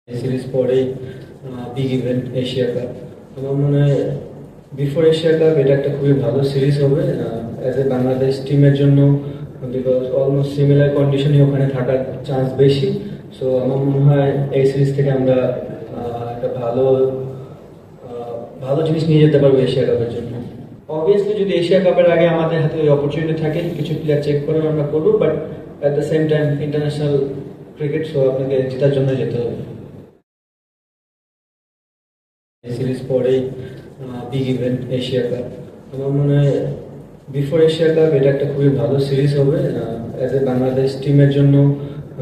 Series পরেই big event Asia cup. আমার মনে হয় বিফোর এশিয়া কাপ এটা একটা খুবই ভালো সিরিজ হবে অ্যাজ এ বাংলাদেশ টিমের জন্য, বিকজ অলমোস্ট সিমিলার কন্ডিশনই ওখানে থাকার চান্স বেশি। সো আমার মনে হয় এই সিরিজ থেকে আমরা একটা ভালো জিনিস নিয়ে যেতে পারবো এশিয়া কাপের জন্য। অবভিয়াসলি যদি এশিয়া কাপের আগে আমাদের হাতে ওই অপরচুনিটি থাকে কিছু প্লেয়ার চেক করে আমরা করবো, but at the same time international cricket, so আপনাকে জেতার জন্য যেতে হবে। সিরিজ পরেই বিগ ইভেন্ট এশিয়া কাপ। আমার মনে হয় বিফোর এশিয়া কাপ এটা একটা খুবই ভালো সিরিজ হবে অ্যাজ এ বাংলাদেশ টিমের জন্য,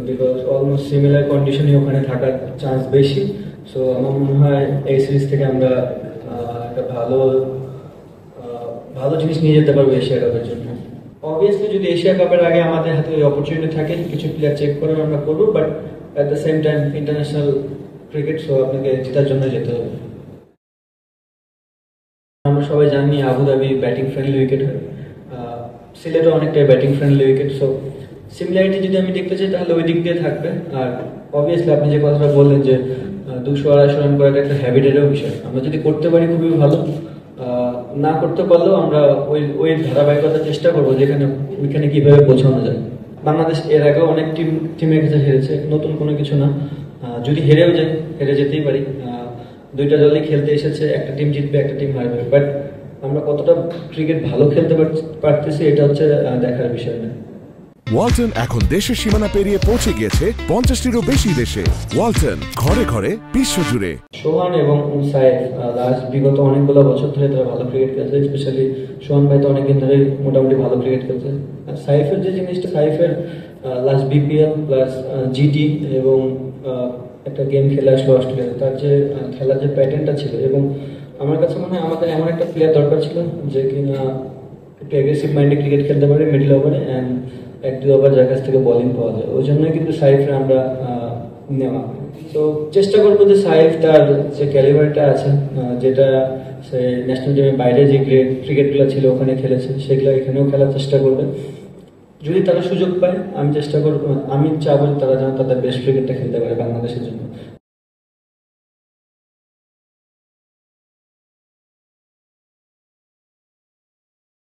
বিকজ অলমোস্ট সিমিলার কন্ডিশনই ওখানে থাকার চান্স বেশি। সো আমার মনে হয় এই সিরিজ থেকে আমরা একটা ভালো জিনিস নিয়ে যেতে পারবো এশিয়া কাপের জন্য। অবভিয়াসলি যদি এশিয়া কাপের আগে আমাদের হাতে ওই অপরচুনিটি থাকে কিছু প্লেয়ার চেক করে আমরা করবো, but at the same time international cricket, so আপনাকে জেতার জন্য যেতে হবে। আমরা সবাই জানি আবুধাবি ব্যাটিং ফ্রেন্ডলি উইকেট হয়, সিলেটও অনেকটাই batting friendly wicket. So similarity যদি আমি দেখতে চাই তাহলে ওই দিক দিয়ে থাকবে। আর অবভিয়াসলি আপনি যে কথাটা বললেন যে 200-250 রান করাটা একটা হ্যাবিটেরও বিষয়, আমরা যদি করতে পারি খুবই ভালো, না করতে পারলেও আমরা ওই ধারাবাহিকতার চেষ্টা করবো যেখানে ওইখানে কীভাবে পৌঁছানো যায়। বাংলাদেশ এর আগেও অনেক টিমের কাছে হেরেছে, নতুন কোনো কিছু না। যদি হেরেও যায়, হেরে যেতেই পারি। দুইটা দলই খেলতে এসেছে, একটা টিম জিতবে একটা টিম হারবে, বাট আমরা কতটা ক্রিকেট ভালো খেলতে পারতেছি এটা হচ্ছে দেখার বিষয় না। ওয়ালটন এখন দেশের সীমানা পেরিয়ে পৌঁছে গিয়েছে 50টিরও বেশি দেশে। ওয়ালটন, ঘরে ঘরে বিশ্বজুড়ে। সোহান এবং সাইফ লাস্ট বিগত অনেকগুলো বছর ধরে তারা ভালো ক্রিকেট খেলছে, স্পেশালি সোহান ভাই তো অনেকদিন ধরে মোটামুটি ভালো ক্রিকেট খেলছে। সাইফের যে জিনিসটা, সাইফের লাস্ট বিপিএল প্লাস জিটি এবং একটা গেম খেলে আসলো অস্ট্রেলিয়াতে, তার যে খেলার যে প্যাটার্নটা ছিল, এবং আমার কাছে মনে হয় আমাদের এমন একটা প্লেয়ার দরকার ছিল যে কিনা একটু অ্যাগ্রেসিভ মাইন্ডে ক্রিকেট খেলতে পারে মিডল ওভারে, অ্যান্ড 1-2 ওভার যার কাছ থেকে বোলিং পাওয়া যায়। ওই জন্যই কিন্তু সাইফে আমরা নেওয়া। তো চেষ্টা করবো যে সাইফ তার যে ক্যালিবারটা আছে, যেটা সে ন্যাশনাল টিমের বাইরে যে ক্রিকেটগুলো ছিল ওখানে খেলেছে, সেগুলো এখানেও খেলার চেষ্টা করবে। যদি তারা সুযোগ পায় আমি চাবো তারা যেন তাদের বেস্ট ক্রিকেটটা খেলতে পারে বাংলাদেশের জন্য।